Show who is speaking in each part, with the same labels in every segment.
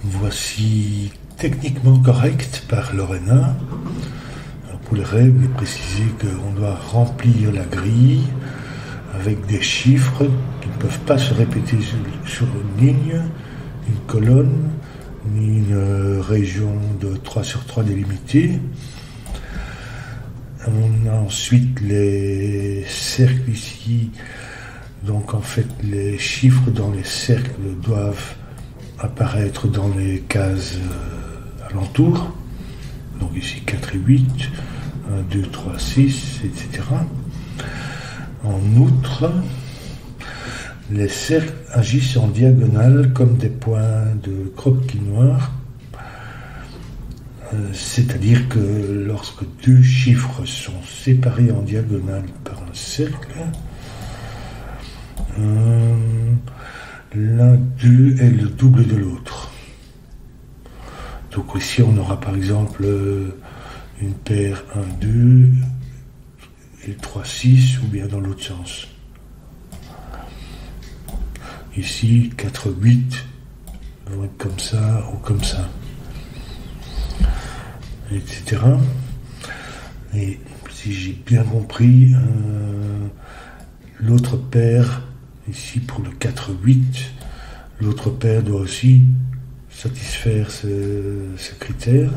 Speaker 1: Voici techniquement correct par Lorena. Pour les règles, il est précisé qu'on doit remplir la grille avec des chiffres qui ne peuvent pas se répéter sur une ligne, une colonne, ni une région de 3 sur 3 délimitée. On a ensuite les cercles ici. Donc en fait, les chiffres dans les cercles doivent apparaître dans les cases alentours. Donc ici 4 et 8, 1, 2, 3, 6, etc. En outre, les cercles agissent en diagonale comme des points de croquis noirs. C'est-à-dire que lorsque deux chiffres sont séparés en diagonale par un cercle, l'un d'eux est le double de l'autre. Donc ici on aura par exemple une paire 1, 2 et 3, 6 ou bien dans l'autre sens. Ici 4, 8 vont être comme ça ou comme ça, etc. Et si j'ai bien compris, l'autre paire, ici pour le 4, 8, l'autre paire doit aussi satisfaire ce critère.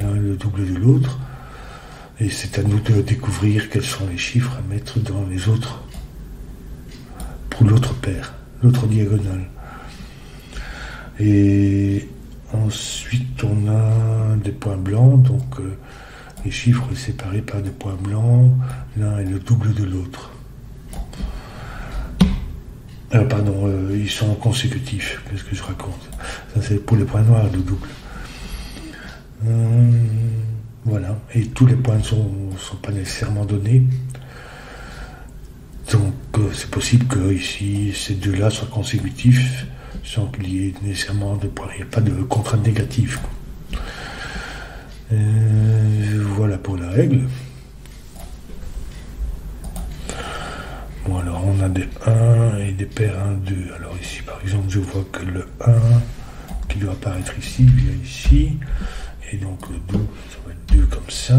Speaker 1: L'un est le double de l'autre. Et c'est à nous de découvrir quels sont les chiffres à mettre dans les autres, pour l'autre paire, l'autre diagonale. Et ensuite, on a des points blancs, donc les chiffres séparés par des points blancs, l'un est le double de l'autre. Ils sont consécutifs, qu'est-ce que je raconte? Ça, c'est pour les points noirs, le double. Voilà, et tous les points ne sont pas nécessairement donnés. Donc, c'est possible que ici, ces deux-là soient consécutifs, sans qu'il y ait nécessairement de points. Il n'y a pas de contrainte négative. Voilà pour la règle. Bon, alors on a des 1 et des paires 1, 2. Alors ici, par exemple, je vois que le 1 qui doit apparaître ici vient ici. Et donc le 2, ça va être 2 comme ça.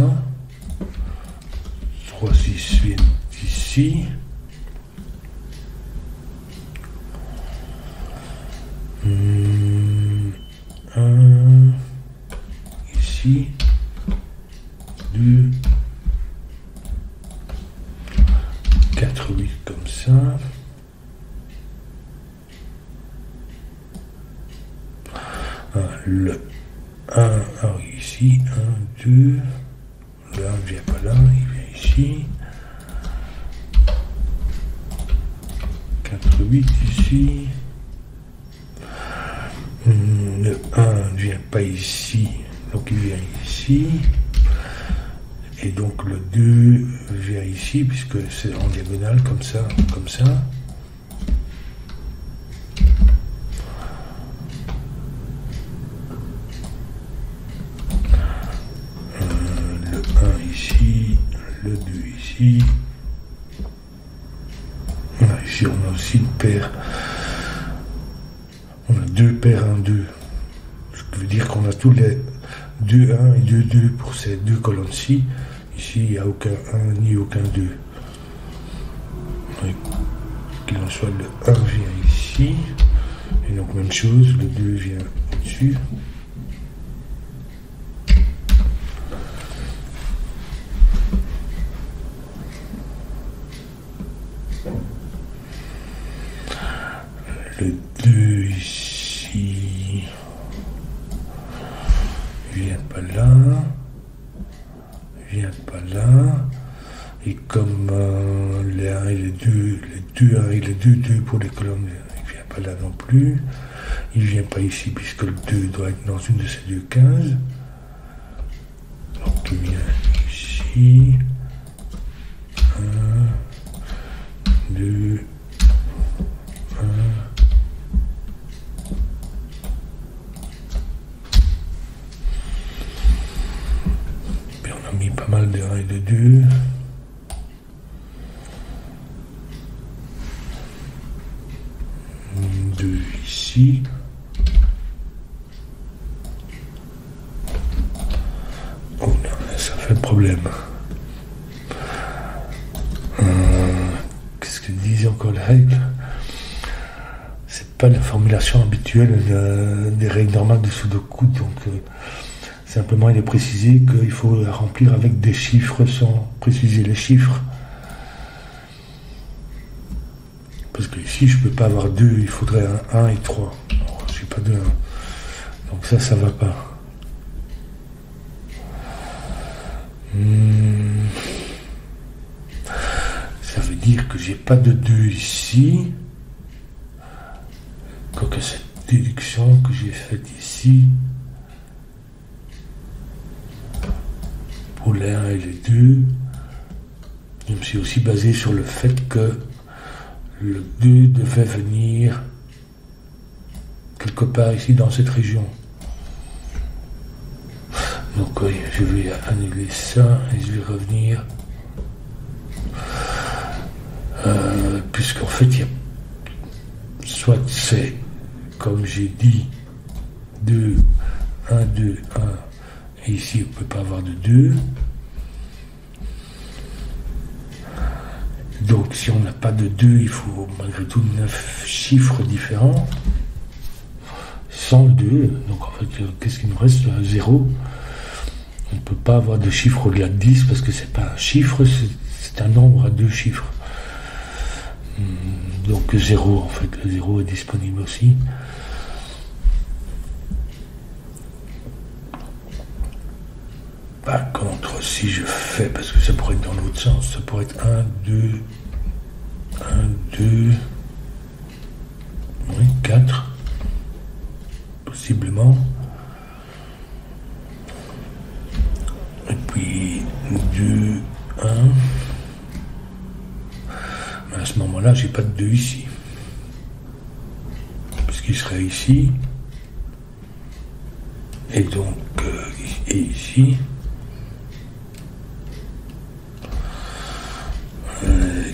Speaker 1: 3, 6 vient ici. 1 ici. 2. 4, 8 comme ça. Le 1, alors ici, 1, 2, le 1 ne vient pas là, il vient ici. 4, 8 ici. Le 1 ne vient pas ici, donc il vient ici. Et donc le 2 vient ici, puisque c'est en diagonale, comme ça, comme ça. Le 1 ici, le 2 ici. Voilà, ici on a aussi une paire. On a deux paires 1, 2. Ce qui veut dire qu'on a tous les 2, 1 et 2, 2 pour ces deux colonnes-ci. Ici, il n'y a aucun 1 ni aucun 2. Qu'il en soit, le 1 vient ici. Et donc, même chose, le 2 vient au-dessus. Le 2 ici vient pas là. Vient pas là, et comme les 1 et les 2, les 2 1 et les 2 2 pour les colonnes, il vient pas là non plus, il vient pas ici puisque le 2 doit être dans une de ces deux cases, donc il vient ici, 1, 2, 1, pas mal de 1 et de 2. Deux ici. problème. Qu'est-ce que disait encore la règle? C'est pas la formulation habituelle des règles normales de Sudoku, donc simplement il est précisé qu'il faut la remplir avec des chiffres sans préciser les chiffres. Parce que ici je peux pas avoir 2, il faudrait un 1 et 3. Je suis pas de 1. Donc ça va pas. Ça veut dire que j'ai pas de 2 ici. Quoique cette déduction que j'ai faite ici, pour les 1 et les 2, je me suis aussi basé sur le fait que le 2 devait venir quelque part ici dans cette région. Donc oui, je vais annuler ça et je vais revenir. Puisqu'en fait, il y a soit c'est, comme j'ai dit, 2, 1, 2, 1, et ici on ne peut pas avoir de 2. Donc si on n'a pas de 2, il faut malgré tout 9 chiffres différents. Sans 2, donc en fait, qu'est-ce qu'il nous reste? 0. On ne peut pas avoir de chiffre au-delà de 10 parce que c'est pas un chiffre, c'est un nombre à 2 chiffres. Donc 0, en fait, le 0 est disponible aussi. Par contre, si je fais, parce que ça pourrait être dans l'autre sens, ça pourrait être 1, 2, 1, 2, oui, 4, possiblement. Et puis 2, 1. Mais à ce moment-là, j'ai pas de 2 ici. Parce qu'il serait ici. Et donc, et ici.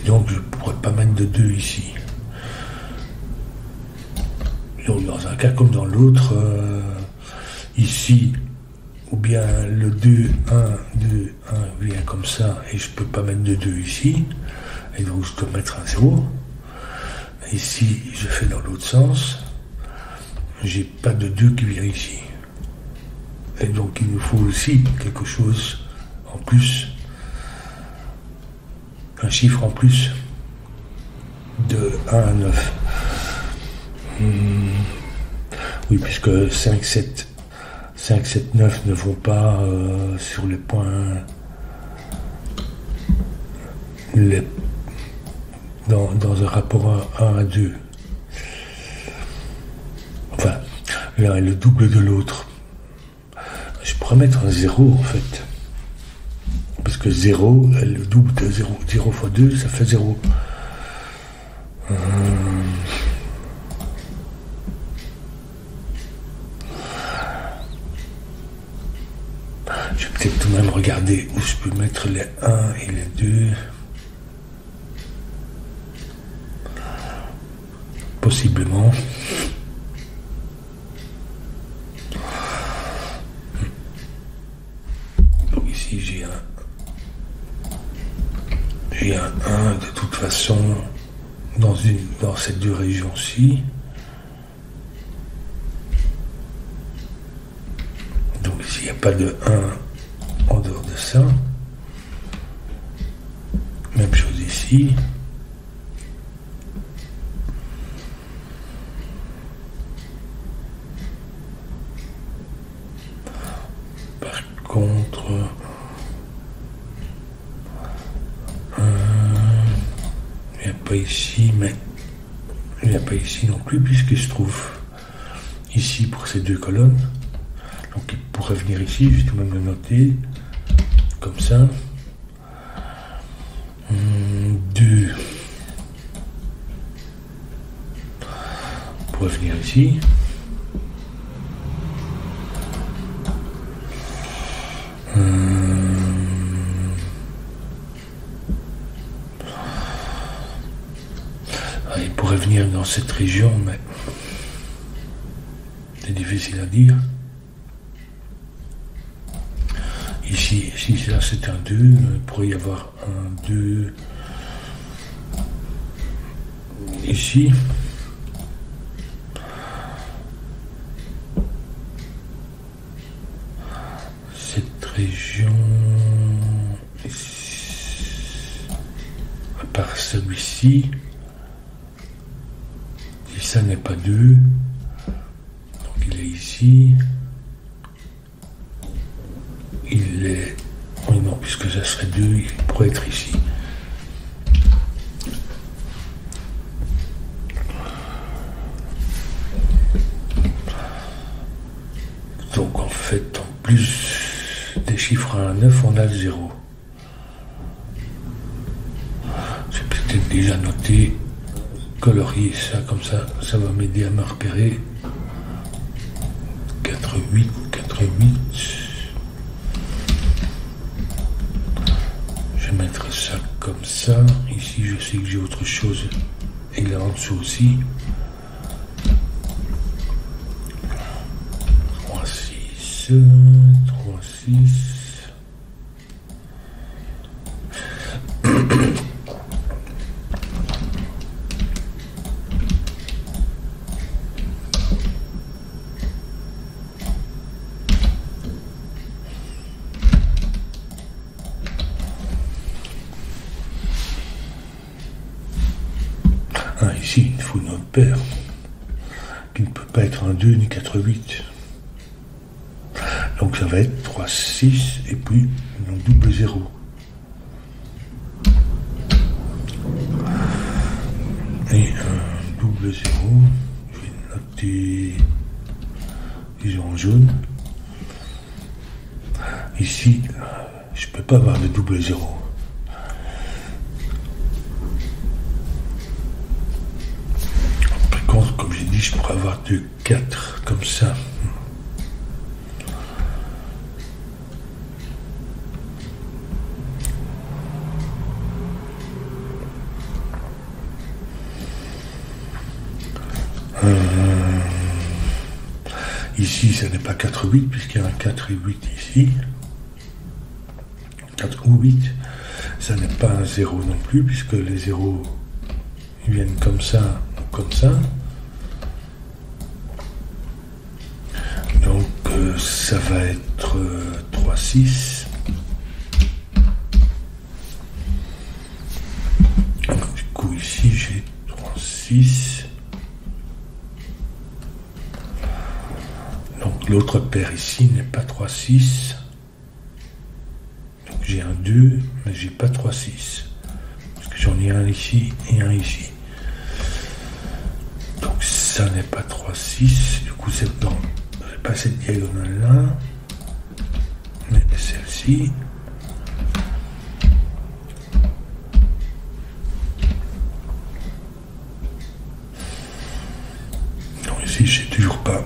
Speaker 1: Donc je ne pourrais pas mettre de 2 ici. Donc dans un cas comme dans l'autre, ici, ou bien le 2, 1, 2, 1 vient comme ça, et je ne peux pas mettre de 2 ici, et donc je dois mettre un 0. Ici, je fais dans l'autre sens, j'ai pas de 2 qui vient ici. Et donc il nous faut aussi quelque chose en plus, un chiffre en plus de 1 à 9. Oui, puisque 5, 7, 9 ne vont pas sur les points dans un rapport 1 à 2. Enfin, l'un est le double de l'autre. Je pourrais mettre un 0 en fait. Parce que 0 est le double de 0. 0 fois 2, ça fait 0. Je vais peut-être tout de même regarder où je peux mettre les 1 et les 2. Possiblement. Donc ici j'ai un 1 de toute façon dans ces deux régions-ci. Donc ici il n'y a pas de 1 en dehors de ça. Même chose ici. Par contre, il n'y a pas ici, mais il n'y a pas ici non plus, puisqu'il se trouve ici pour ces deux colonnes. Donc il pourrait venir ici, je vais tout de même le noter, comme ça. 2 pourrait venir ici. Il pourrait venir dans cette région, mais c'est difficile à dire. Ici, si là c'est un 2, il pourrait y avoir un 2 ici. Cette région, à part celui-ci, si ça n'est pas 2, donc il est ici. Il est... Oui, non, puisque ça serait 2, il pourrait être ici. Donc en fait, en plus des chiffres à 1 9, on a le 0. J'ai peut-être déjà noté, colorier ça, comme ça va m'aider à me repérer. 4, 8, 4, 8. Mettre ça comme ça. Ici je sais que j'ai autre chose et là en dessous aussi. 3, 6, 3, 6. Ici, il faut une autre paire qui ne peut pas être un 2 ni 4, 8. Donc ça va être 3, 6 et puis un double 0. Et un double 0, je vais noter, disons en jaune. Ici, je ne peux pas avoir de double 0. Comme j'ai dit, je pourrais avoir 2, 4 comme ça. Ici, ça n'est pas 4, 8, puisqu'il y a un 4 et 8 ici. 4 ou 8. Ça n'est pas un 0 non plus, puisque les 0 ils viennent comme ça ou comme ça. Donc ça va être 3, 6. Donc, du coup ici j'ai 3, 6. Donc l'autre paire ici n'est pas 3, 6. Donc j'ai un 2, mais j'ai pas 3, 6. Parce que j'en ai un ici et un ici. Donc ça n'est pas 3, 6. Du coup c'est dans... pas cette diagonale là, mais celle-ci. Donc ici je sais toujours pas.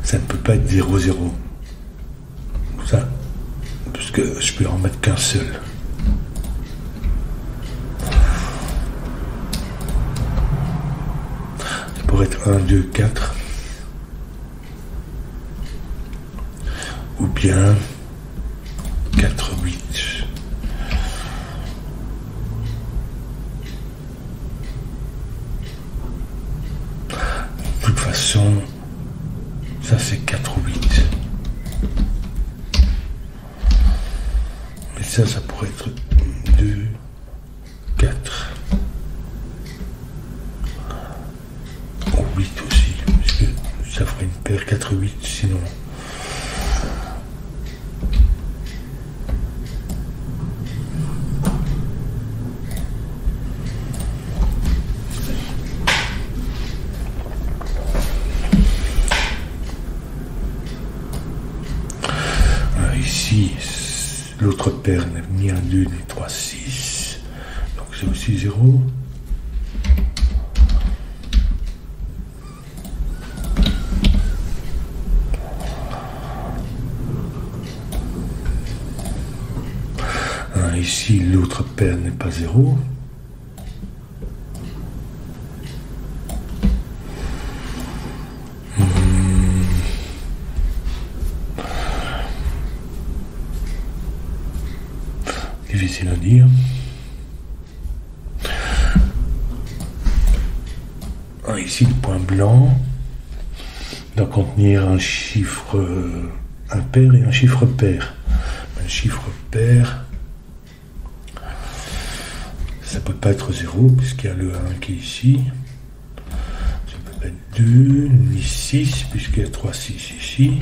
Speaker 1: Ça ne peut pas être 0, 0. Ça, puisque je peux en mettre qu'un seul. Être 1, 2, 4 ou bien 4, 8. De toute façon, ça c'est 4 ou 8. Mais ça pourrait être 2, 4. 8 aussi, parce que ça ferait une paire 4, 8 sinon. Ici, l'autre paire n'est ni un 2 ni 3, 6. Donc c'est aussi 0. Ici, l'autre paire n'est pas 0. difficile à dire. Ici, le point blanc doit contenir un chiffre impair et un chiffre pair. Un chiffre pair, ça peut pas être 0 puisqu'il y a le 1 qui est ici. Ça peut pas être 2 ni 6 puisqu'il y a 3 6 ici.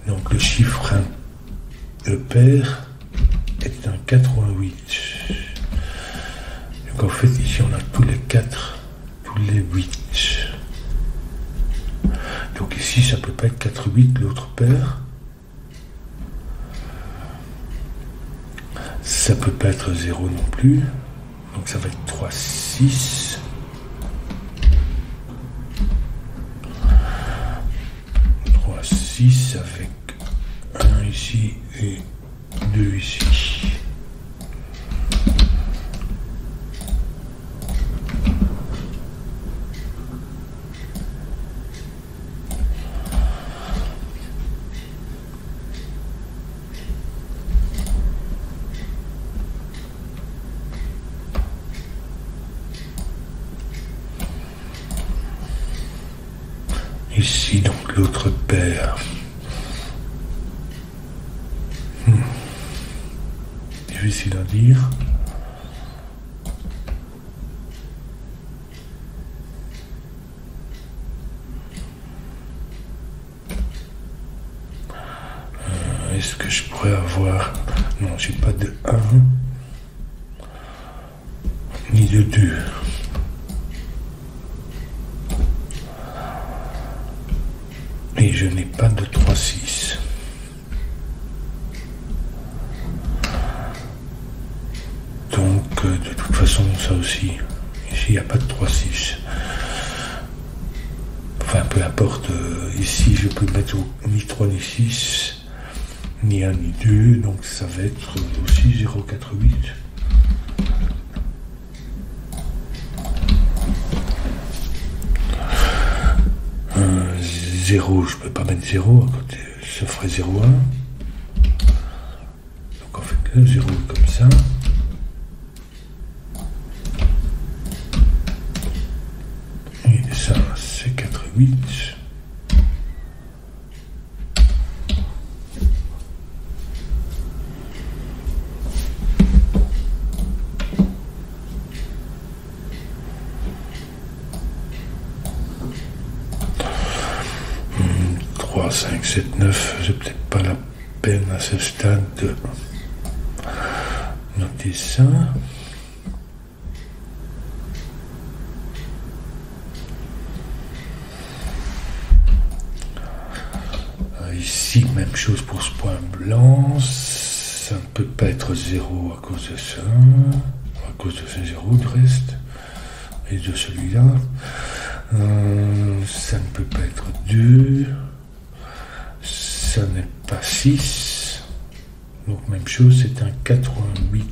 Speaker 1: Donc le chiffre le pair est un 4 ou un 8. Donc en fait ici on a tous les 4, tous les 8. Donc ici ça peut pas être 4 8 l'autre paire. Ça peut pas être 0 non plus. Donc ça va être 3 6. 3 6 avec 1 ici et 2 ici. Ici donc l'autre paire. Difficile à dire. Est-ce que je pourrais avoir... Non, j'ai pas de 1 ni de 2. Et je n'ai pas de 3 6. Donc, de toute façon, ça aussi. Ici, il n'y a pas de 3 6. Enfin, peu importe. Ici, je peux mettre ni 3 ni 6, ni 1 ni 2. Donc, ça va être aussi 0, 4, 8. 0, je peux pas mettre 0 à côté, ça ferait 0, 1. Donc en fait le 0 comme ça. Et ça c'est 4, 8. « 5, 7, 9, c'est peut-être pas la peine à ce stade de noter ça. Ici, même chose pour ce point blanc, ça ne peut pas être 0 à cause de ça, à cause de ce 0 du reste, et de celui-là. Ça ne peut pas être 2. Ça n'est pas 6. Donc même chose, c'est un 4 ou un 8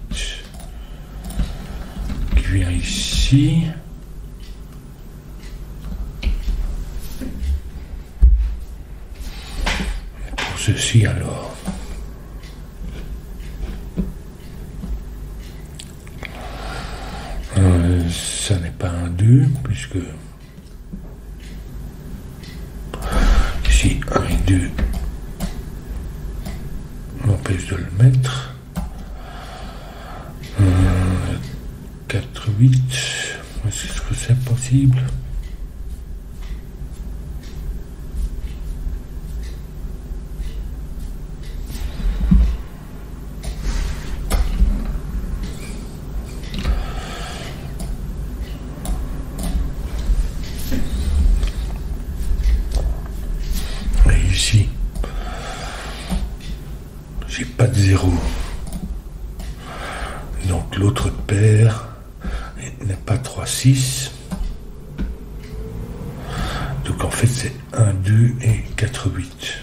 Speaker 1: qui vient ici. Pour ceci alors. Ça n'est pas un 2, puisque ici 1 et 2 m'empêche de le mettre. 4, 8. Est-ce que c'est possible? Et ici, j'ai pas de 0. Donc l'autre paire n'est pas 3, 6. Donc en fait c'est 1, 2 et 4, 8.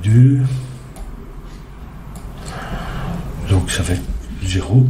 Speaker 1: 2. Donc ça va être 0.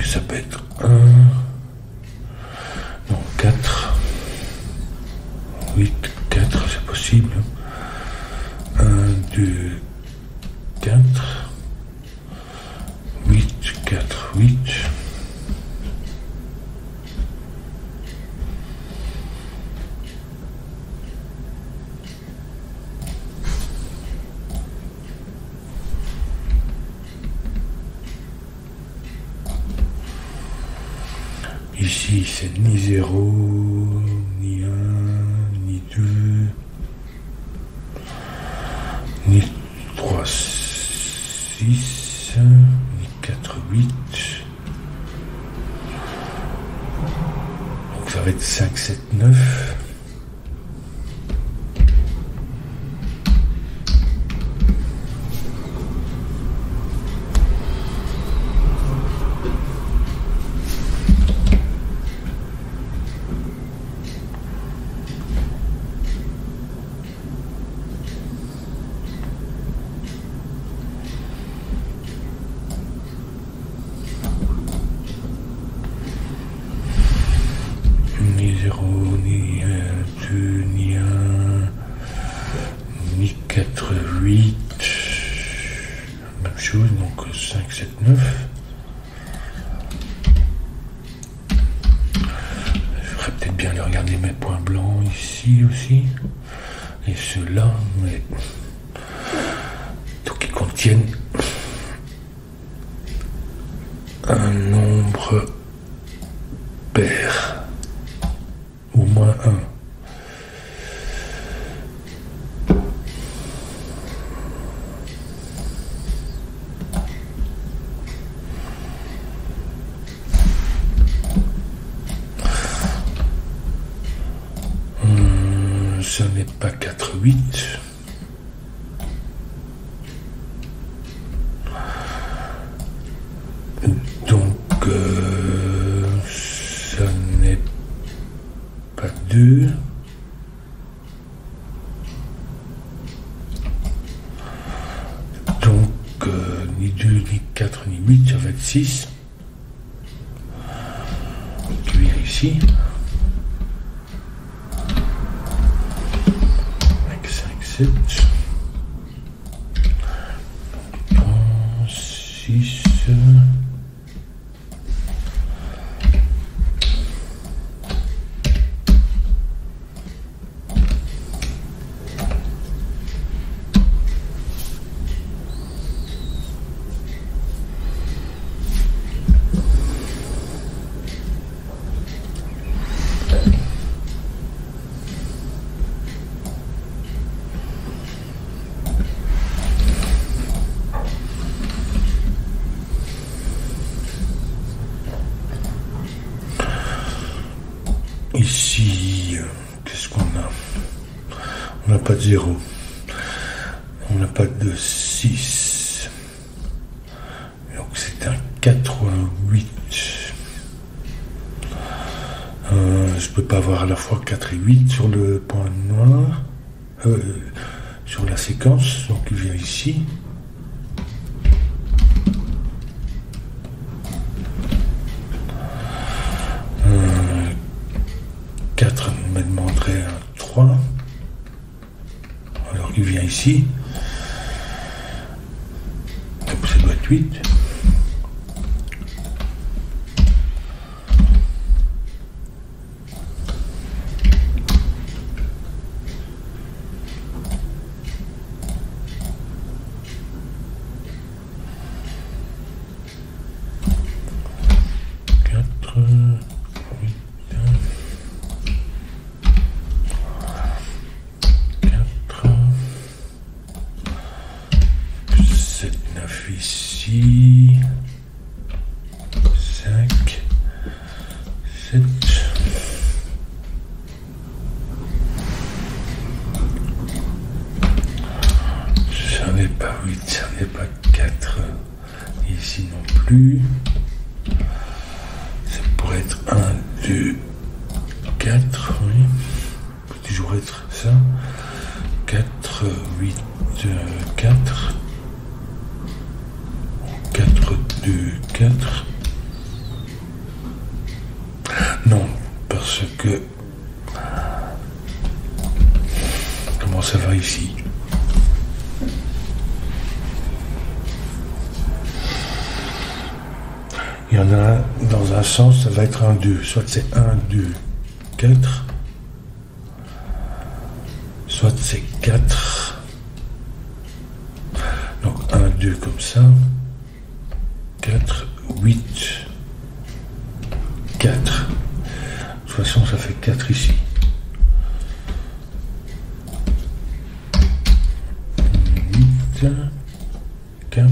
Speaker 1: Ça peut être 1, non 4, 8, 4, c'est possible. 1, 2, 4, 8, 4, 8. Ici, c'est ni 0, ni 1, ni 2, ni 3, 6, ni 4, 8. Donc ça va être 5, 7, 9. Ni 0, ni 1, 2, ni 1, ni 4, 8. Même chose, donc 5, 7, 9. Je ferais peut-être bien de regarder mes points blancs ici aussi. Et ceux-là, mais donc ils contiennent un nombre pair. Au moins 1. Ce n'est pas 4, 8. Donc, ce n'est pas 2. Donc, ni 2, ni 4, ni 8, ça va être 6. Je vais ici. Avec 5, 7. 3, 6. Ici, qu'est-ce qu'on a? On n'a pas de 0. On n'a pas de 6. Donc c'est un 4 ou un 8. Je peux pas avoir à la fois 4 et 8 sur le point noir. Sur la séquence. Donc il vient ici. 4 me demanderait un 3. Alors il vient ici. Donc ça doit être 8. plus. Ça pourrait être 1, 2, 4, oui. Ça peut toujours être ça. 4, 8, 4. 4, 2, 4. Non, parce que... Comment ça va ici? Il y en a dans un sens, ça va être un 2. Soit c'est 1, 2, 4. Soit c'est 4. Donc 1, 2 comme ça. 4, 8, 4. De toute façon, ça fait 4 ici. 8, 4.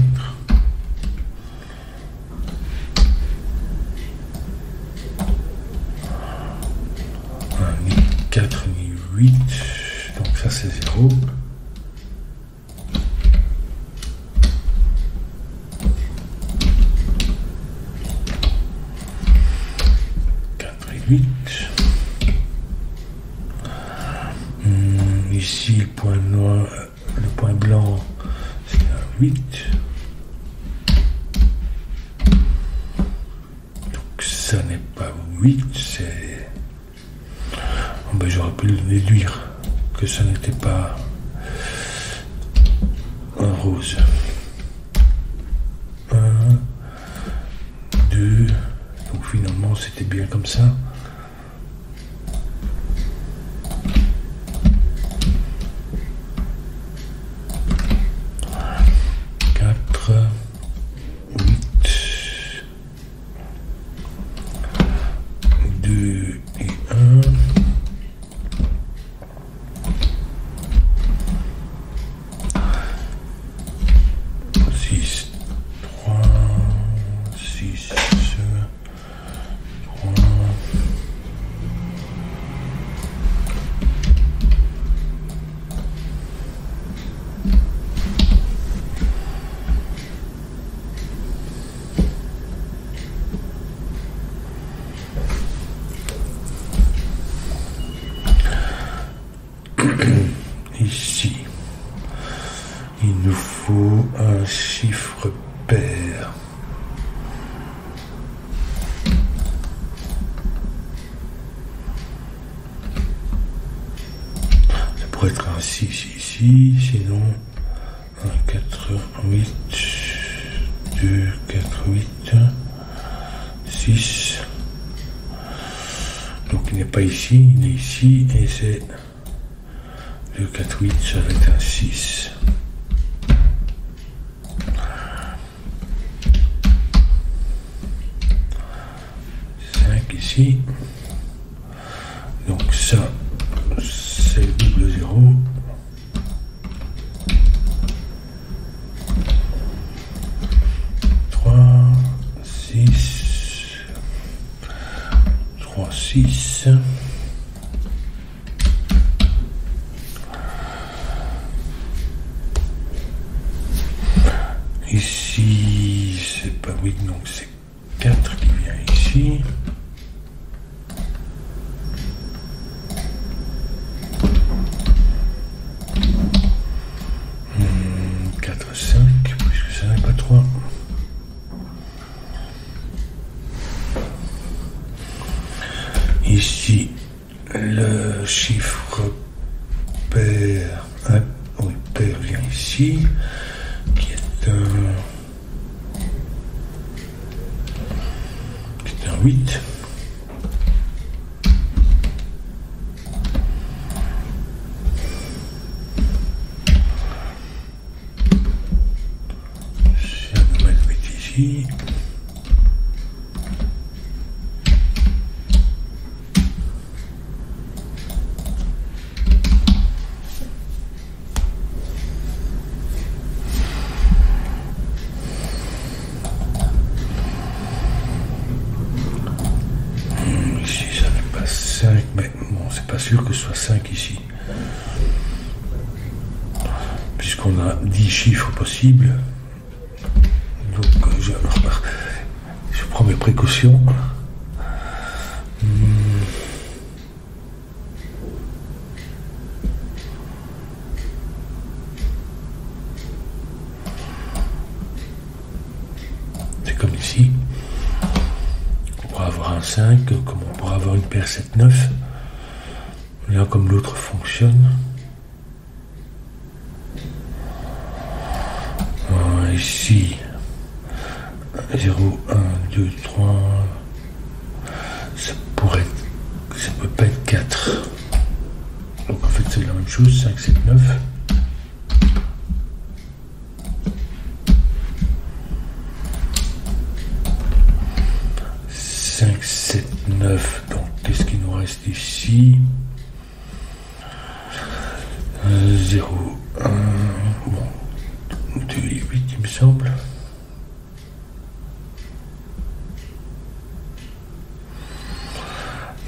Speaker 1: 4 ni 8, donc ça c'est 0. Et 8. Ici le point noir, le point blanc, c'est un 8. Donc ça n'est pas 8, c'est... Ben, j'aurais pu le déduire que ça n'était pas un rose. 1, 2, donc finalement c'était bien comme ça. 4, 8, 2 et 1. 6. Ici, il nous faut un chiffre pair. Ça pourrait être un 6 ici, sinon un 4, 8, 2, 4, 8, 6. Donc il n'est pas ici, il est ici, et c'est 2, 4, 8, ça va être un 6. 5 ici. Donc ça, c'est le double 0. Trois, 6. Ici, c'est pas 8, donc c'est 4 qui vient ici. Hmm, 4, 5, puisque ça n'est pas 3. Ici, le chiffre pair, oui, pair vient ici, qui est un 8. Je vais mettre 8 ici. Mais bon, c'est pas sûr que ce soit 5 ici. Puisqu'on a 10 chiffres possibles. Donc, prends mes précautions. C'est comme ici. On pourra avoir un 5, comme on pourra avoir une paire 7-9. Là, comme l'autre fonctionne. Ici, 0, 1, 2, 3. Ça peut pas être 4. Donc en fait, c'est la même chose, 5, 7, 9. Donc, qu'est-ce qu'il nous reste ici? 0, 1, bon, 2 et 8, il me semble.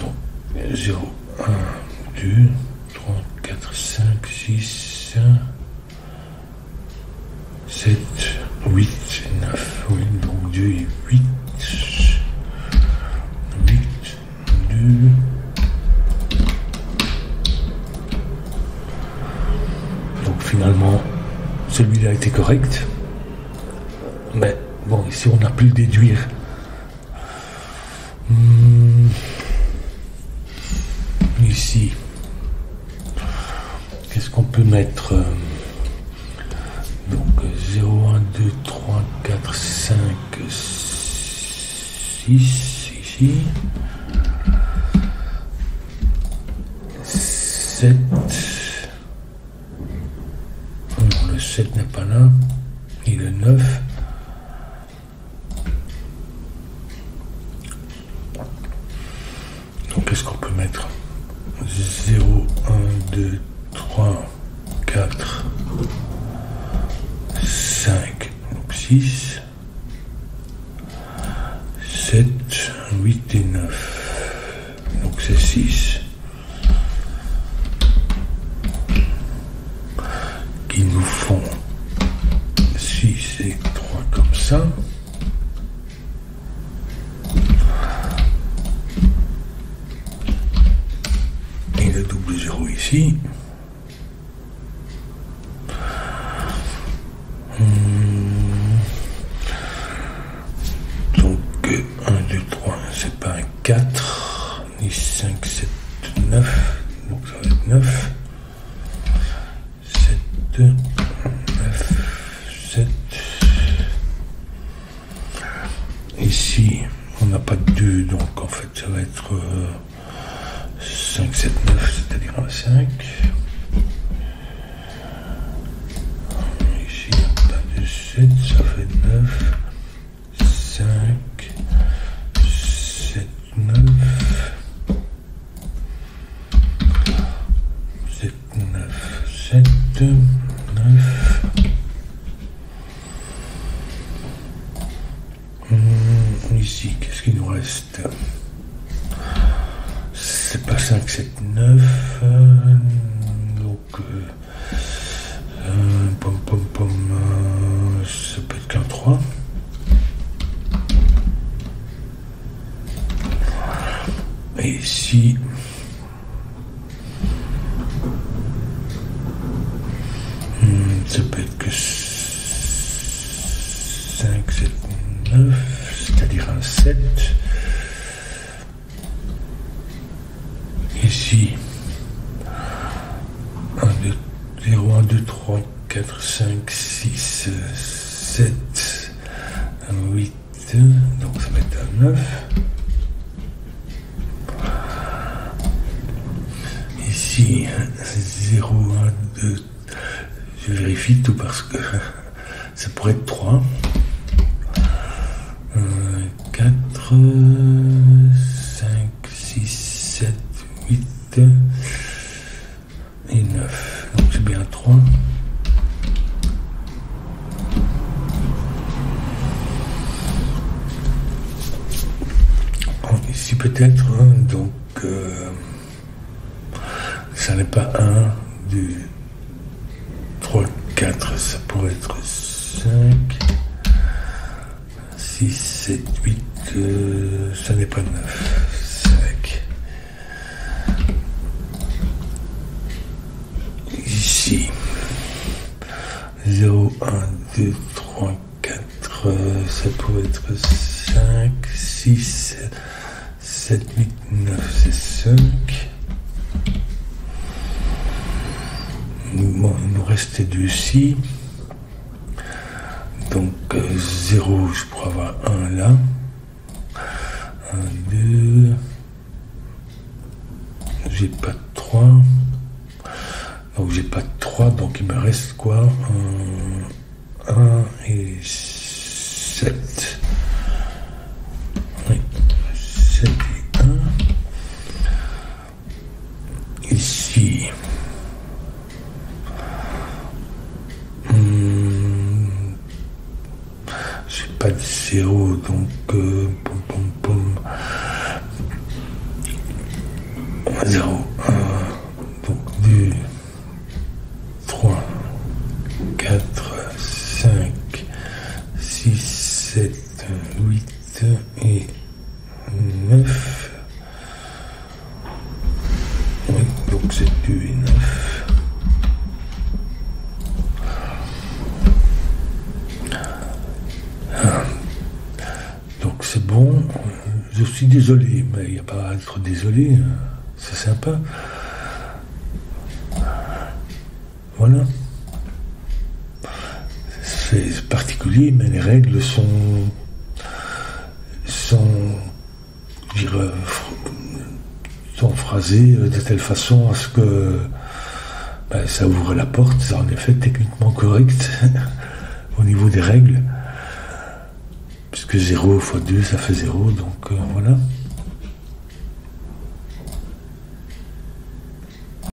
Speaker 1: Donc, 0, 1, 2, 3, 4, 5, 6, 7, 8, 9. Oui, donc 2 et 8. 8, 2. Donc finalement, celui-là était correct. Mais bon, ici on a pu le déduire. Ici, qu'est-ce qu'on peut mettre? Donc 0, 1, 2, 3, 4, 5, 6 ici. 7. Non, le 7 n'est pas là. Et le 9. Donc qu'est-ce qu'on peut mettre? 0, 1, 2, 3, 4, 5, 6, 7, 8 et 9. Donc c'est 6. Qui nous font 6 et 3 comme ça. Et le double 0 ici. Donc 1, 2, 3, c'est pas un 4, ni 5, 7, 9. Donc ça va être 9. 7, 9, 7. Ici, on n'a pas de 2, donc en fait ça va être 5, 7, 9, c'est-à-dire un 5. Ici, il n'y a pas de 7, ça fait 9, 5, 7, 9. 7, 9, 7, 9. Ici, qu'est-ce qu'il nous reste? C'est pas 5, 7, 9. Donc, ça peut être qu'un 3. Et ici, ça peut être que 5, 7, 9, c'est-à-dire un 7. Ici, 1, 2, 0, 1, 2, 3, 4, 5, 6, 7, 8, donc ça va être un 9. Ici, 0, 1, 2, je vérifie tout parce que ça pourrait être 3. 4, 5, 6, 7, 8 et 9. Donc c'est bien 3. Ici peut-être, donc ça n'est pas 1, 2, 3, 4, ça pourrait être 5, 6, 7, 8, ça n'est pas 9, 5. Ici, 0, 1, 2, 3, 4, ça pourrait être 5, 6, 7, 8, 9, c'est 5. Bon, il nous restait 2 ici. Donc 0, je pourrais avoir 1 là. 1, 2. J'ai pas de 3. Donc j'ai pas de 3, donc il me reste quoi? 1 et 7. Oui, 7 et 1. Ici. J'ai pas de 0, donc pom pom pom. 0, 1, donc 2, 3, 4, 5, 6, 7, 8 et 9. Oui, donc c'est 2 et 9. Donc c'est bon. Je suis désolé, mais il n'y a pas à être désolé. C'est sympa. Voilà. C'est particulier, mais les règles sont je dirais, sont phrasées de telle façon à ce que ça ouvre la porte. C'est en effet techniquement correct au niveau des règles. Puisque 0 x 2, ça fait 0, donc voilà.